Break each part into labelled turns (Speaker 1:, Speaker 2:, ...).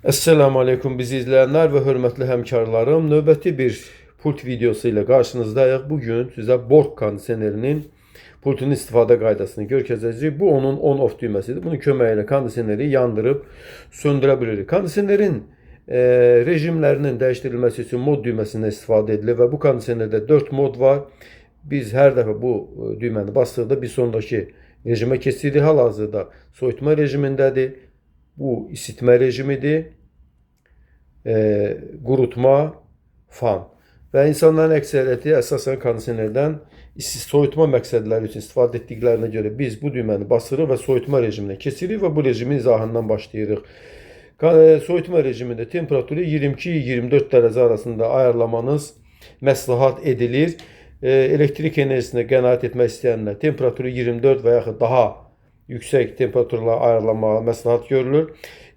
Speaker 1: Esselamu Aleyküm bizi izleyenler ve hürmetli hemkarlarım. Növbəti bir pult videosu ile karşınızdayıq. Bugün sizə Borg kondisionerinin pultunun istifadə qaydasını görkəzəcəyik. Bu onun on-off düyməsidir. Bunun köməyi ilə kondisioneri yandırıb söndürə bilirik. Kondisionerin rejimlərinin dəyişdirilməsi üçün mod düyməsindən istifadə edilir və bu kondisionerdə 4 mod var. Biz hər dəfə bu düyməni basdıqda bir sonraki rejimə keçirik. Hal-hazırda soyutma rejimindədir. Bu isitmə rejimidir, qurutma, fan. Və insanların əksəriyyəti əsasən kondisionerdən soyutma məqsədləri üçün istifadə etdiklərinə görə biz bu düyməni basırıq və soyutma rejiminə keçirik və bu rejimin izahından başlayırıq. Soyutma rejimində temperaturu 22-24 dərəcə arasında ayarlamanız məsləhət edilir. Elektrik enerjisinə qənaət etmək istəyənlər temperaturu 24 və yaxud daha yüksək temperaturla ayarlanmağa məsləhət görülür.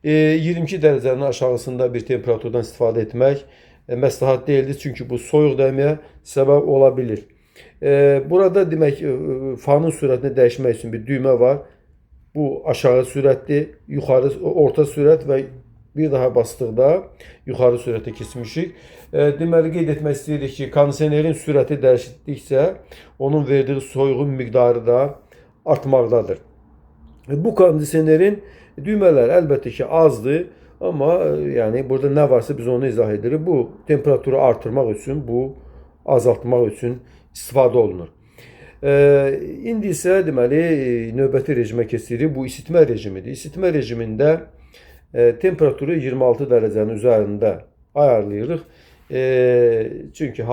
Speaker 1: 22 dərəcənin aşağısında bir temperaturdan istifadə etmək məsləhət deyildir. Çünki bu soyuq dəyməyə səbəb ola bilir. Burada demək fanın sürətini dəyişmək üçün bir düymə var. Bu aşağı sürətdir, yuxarı orta sürət və bir daha basdıqda yuxarı sürətə keçmişik. Deməli qeyd etmək istəyirik ki, kondisionerin sürəti dəyişdikcə onun verdiyi soyuğun miqdarı da artmaqdadır. Bu kondisionerin düymələri əlbəttə ki azdır, amma yəni burada nə varsa biz onu izah edirik. Bu temperaturu artırmaq üçün, bu azaltmaq üçün istifadə olunur. İndi isə deməli növbəti rejimə keçirik. Bu isitmə rejimidir. İsitmə rejimində temperaturu 26 dərəcənin üzərində ayarlayırıq. Çünki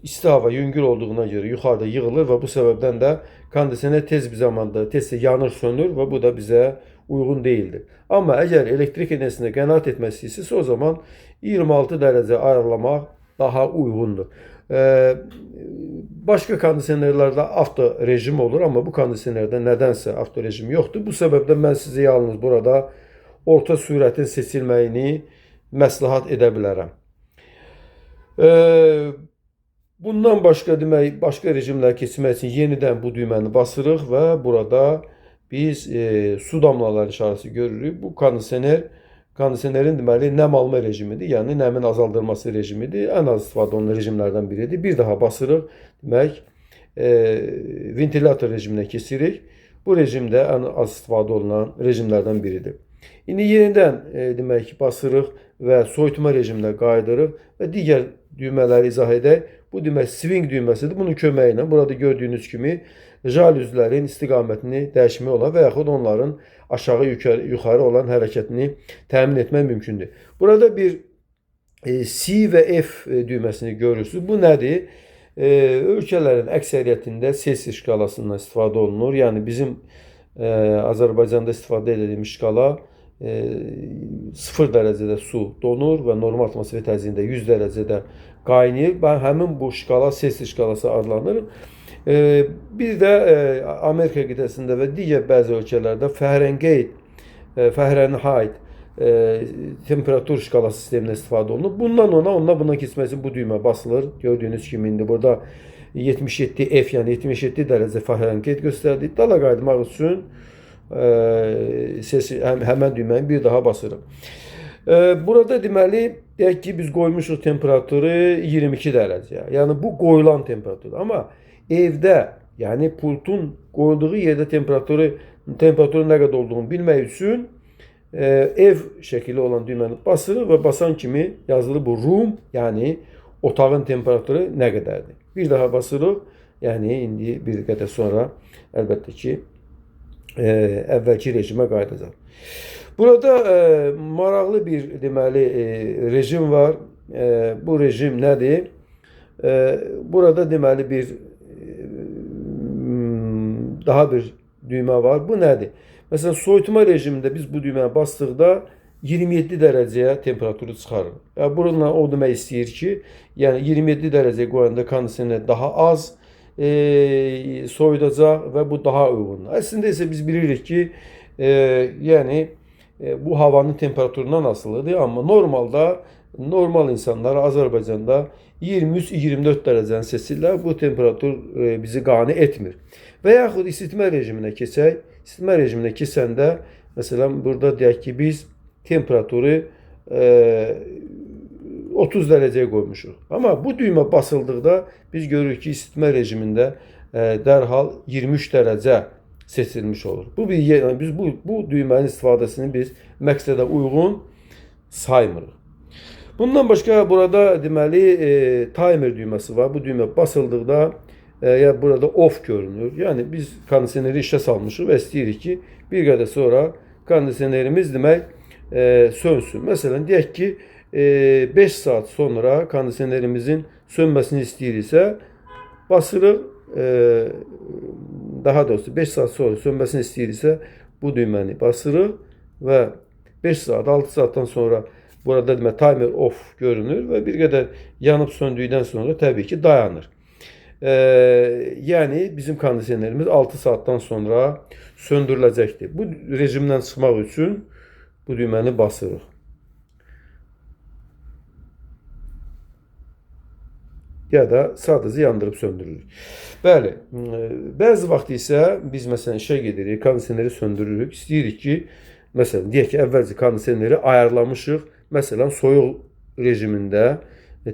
Speaker 1: isti hava yüngül olduğuna görə yuxarıda yığılır və bu səbəbdən də kondisioner tez bir zamanda tezcə yanır, sönür və bu da bizə uyğun deyildir. Amma əgər elektrik enerjisinə qənaət etmək istəyirsinizsə, o zaman 26 dərəcə ayarlamaq daha uyğundur. Başqa kondisionerlərdə avto rejim olur, amma bu kondisionerdə nədənsə avto rejim yoxdur. Bu səbəbdən mən sizə yalnız burada orta sürətin seçilməyini məsləhət edə bilərəm. Bundan başqa demək, başqa rejimlər keçmək üçün yenidən bu düyməni basırıq və burada biz su damlaları işarəsi görürük. Bu kondisionerin deməli nəm alma rejimidir, yəni nəmin azaldılması rejimidir. Ən az istifadə olunan rejimlərdən biridir. Bir daha basırıq, demək ventilator rejiminə keçirik. Bu rejim də ən az istifadə olunan rejimlərdən biridir. İndi yenidən demək basırıq və soyutma rejiminə qayıdırıq və digər düymələri izah edək. Bu demək swing düyməsidir. Bunun köməyi ilə burada gördüyünüz kimi jalüzlərin istiqamətini dəyişmək olar və yaxud onların aşağı yuxarı olan hərəkətini təmin etmək mümkündür. Burada bir C və F düyməsini görürsünüz. Bu nədir? Ölkələrin əksəriyyətində Celsius şkalasından istifadə olunur. Yəni bizim Azərbaycanda istifadə edilmiş şkala 0 dərəcədə su donur və normal atmosfer təzyiqində 100 dərəcədə qaynayır. Həmin bu şkala Celsius şkalası adlanır. Bir də Amerika qitəsində və digər bəzi ölkələrdə Fahrenheit temperatur şkalası sisteminə istifadə olunur. Bundan ondan buna keçmək üçün bu düymə basılır. Gördüyünüz kimi indi burada 77 F, yəni 77 dərəcə Fahrenheit göstərdi. Dala qayıtmaq üçün həmən düyməni bir daha basırıq. Burada deməli, deyək ki, biz qoymuşuq temperaturu 22 dərəcə. Yəni bu qoyulan temperatur. Amma evdə, yəni pultun qoyulduğu yerdə temperaturu nə qədər olduğunu bilmək üçün ev şəkili olan düyməni basırıq və basan kimi yazılı bu room, yəni otağın temperaturu nə qədərdir. Bir daha basırıq, yəni indi bir qədər sonra əlbəttə ki əvvəlki rejimə qayıdacaq. Burada maraqlı bir deməli rejim var. Bu rejim nədir? Burada deməli bir daha bir düymə var. Bu nədir? Məsələn, soyutma rejimində biz bu düyməni basdıqda 27 dərəcəyə temperaturu çıxarır. Yəni bununla o demək istəyir ki, yəni 27 dərəcəyə qoyanda kondisioner daha az soyudacaq və bu daha uyğundur. Əslində isə biz bilirik ki, yəni bu havanın temperaturundan asılıdır, amma normal insanlar Azərbaycanda 23-24 dərəcəni seçirlər. Bu temperatur bizi qane etmir. Və yaxud isitmə rejiminə keçək. İsitmə rejiminə keçəndə, məsələn, burada deyək ki, biz temperaturu 30 dərəcəyə qoymuşuq. Amma bu düymə basıldıqda biz görürük ki, isitmə rejimində dərhal 23 dərəcə seçilmiş olur. Biz bu düymənin istifadəsini biz məqsədə uyğun saymırıq. Bundan başqa burada deməli timer düyməsi var. Bu düymə basıldıqda ya burada off görünür. Yəni biz kondisioneri işə salmışıq və istəyirik ki, bir qədər sonra kondisionerimiz demək sönsün. Məsələn, deyək ki, 5 saat sonra kondisionerimizin sönməsini istəyiriksə basırıq. Daha doğrusu 5 saat sonra sönməsini istəyiriksə bu düyməni basırıq və 5 saat, 6 saatdan sonra burada demək timer off görünür və bir qədər yanıb söndükdən sonra təbii ki dayanır. Yəni bizim kondisionerimiz 6 saatdan sonra söndürüləcəkdir. Bu rejimdən çıxmaq üçün bu düyməni basırıq. Ya da sadəcə yandırıb söndürürük. Bəli, bəzi vaxt isə biz məsələn işə gedirik, kondisioneri söndürürük. İstəyirik ki, məsələn, deyək ki, əvvəlcə kondisioneri ayarlamışıq. Məsələn, soyuq rejimində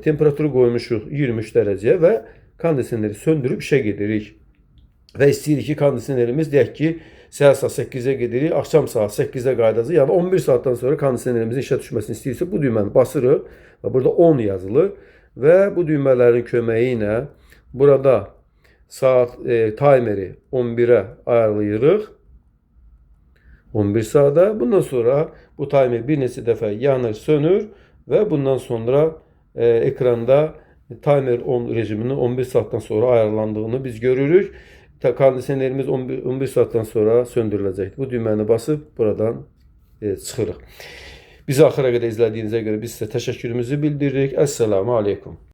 Speaker 1: temperaturu qoymuşuq 23 dərəcəyə və kondisioneri söndürüb işə gedirik. Və istəyirik ki, kondisionerimiz deyək ki, səhər saat 8-ə gedirik, axşam saat 8-də qayıdacaq. Yəni 11 saatdan sonra kondisionerimizin işə düşməsini istəyirsə bu düyməni basırıq və burada 10 yazılır. Və bu düymələrin köməyi ilə burada saat timeri 11-ə ayarlayırıq. 11 saata. Bundan sonra bu timer bir neçə dəfə yanır, sönür və bundan sonra ekranda timer on rejiminin 11 saatdan sonra ayarlandığını biz görürük. Kondisionerimiz 11 saatdan sonra söndürüləcəkdir. Bu düyməni basıb buradan çıxırıq. Bizi axıra qədər izlədiyinizə görə biz sizə təşəkkürümüzü bildiririk. Əssalamu aleykum.